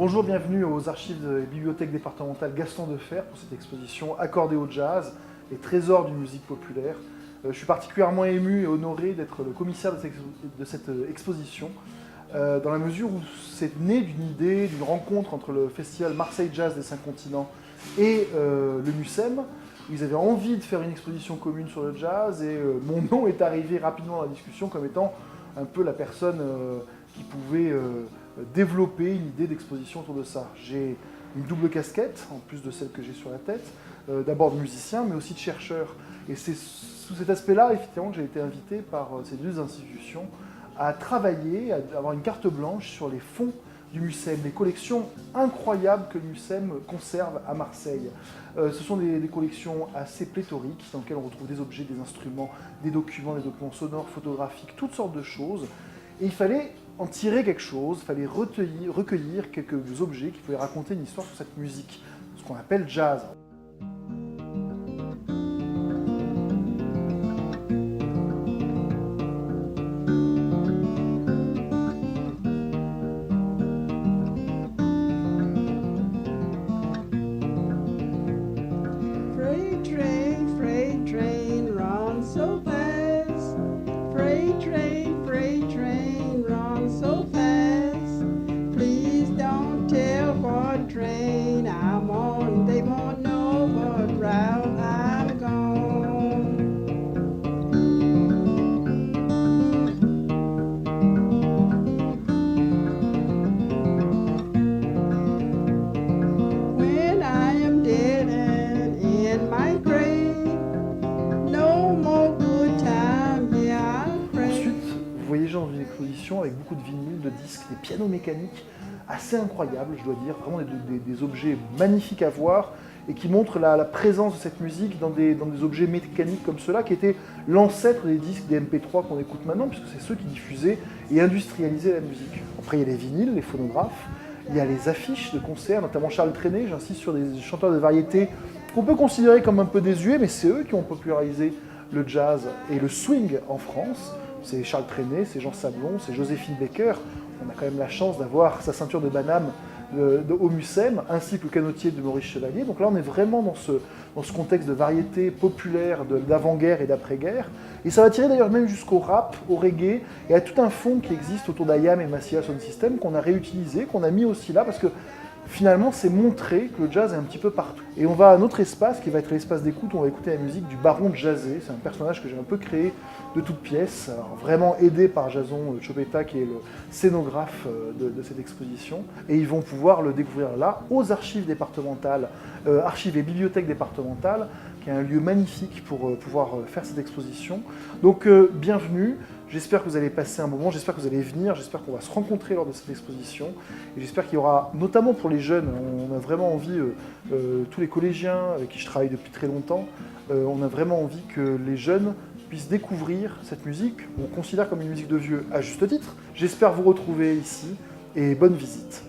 Bonjour, bienvenue aux archives de la bibliothèque départementale Gaston Defferre pour cette exposition Accordé au jazz, les trésors d'une musique populaire. Je suis particulièrement ému et honoré d'être le commissaire de cette exposition, dans la mesure où c'est né d'une idée, d'une rencontre entre le festival Marseille Jazz des 5 continents et le MUSEM. Ils avaient envie de faire une exposition commune sur le jazz et mon nom est arrivé rapidement dans la discussion comme étant un peu la personne qui pouvait développer une idée d'exposition autour de ça. J'ai une double casquette, en plus de celle que j'ai sur la tête, d'abord de musicien, mais aussi de chercheur. Et c'est sous cet aspect-là, effectivement, que j'ai été invité par ces deux institutions à travailler, à avoir une carte blanche sur les fonds du MUSEM, les collections incroyables que le MUSEM conserve à Marseille. Ce sont des collections assez pléthoriques, dans lesquelles on retrouve des objets, des instruments, des documents sonores, photographiques, toutes sortes de choses. Et il fallait en tirer quelque chose, il fallait recueillir quelques objets qui pouvaient raconter une histoire sur cette musique, ce qu'on appelle jazz. Freight train, run so fast. Freight train, run so fast. Please don't tell what train I'm on. They won't know what route I'm gone. When I am dead and in my grave, no more good time, yeah, I'll pray. Ensuite, vous voyez dans une exposition avec beaucoup de vinyles, de disques, des pianos mécaniques assez incroyables, je dois dire, vraiment des objets magnifiques à voir et qui montrent la présence de cette musique dans des objets mécaniques comme ceux-là, qui étaient l'ancêtre des disques, des MP3 qu'on écoute maintenant, puisque c'est ceux qui diffusaient et industrialisaient la musique. Après, il y a les vinyles, les phonographes, il y a les affiches de concerts, notamment Charles Trenet, j'insiste sur des chanteurs de variété qu'on peut considérer comme un peu désuets, mais c'est eux qui ont popularisé le jazz et le swing en France. C'est Charles Trenet, c'est Jean Sablon, c'est Joséphine Baker. On a quand même la chance d'avoir sa ceinture de Banham au MUSEM, ainsi que le canotier de Maurice Chevalier. Donc là, on est vraiment dans ce contexte de variété populaire d'avant-guerre et d'après-guerre. Et ça va tirer d'ailleurs même jusqu'au rap, au reggae, et à tout un fond qui existe autour d'IAM et Massilia Sound System qu'on a réutilisé, qu'on a mis aussi là, parce que finalement, c'est montrer que le jazz est un petit peu partout. Et on va à un autre espace, qui va être l'espace d'écoute, où on va écouter la musique du Baron Jazzé. C'est un personnage que j'ai un peu créé de toutes pièces, alors vraiment aidé par Jason Chopetta, qui est le scénographe de cette exposition. Et ils vont pouvoir le découvrir là, aux archives départementales, archives et bibliothèques départementales, qui est un lieu magnifique pour pouvoir faire cette exposition. Donc, bienvenue. J'espère que vous allez passer un moment, j'espère que vous allez venir, j'espère qu'on va se rencontrer lors de cette exposition. Et j'espère qu'il y aura, notamment pour les jeunes, on a vraiment envie, tous les collégiens avec qui je travaille depuis très longtemps, on a vraiment envie que les jeunes puissent découvrir cette musique, qu'on considère comme une musique de vieux à juste titre. J'espère vous retrouver ici et bonne visite.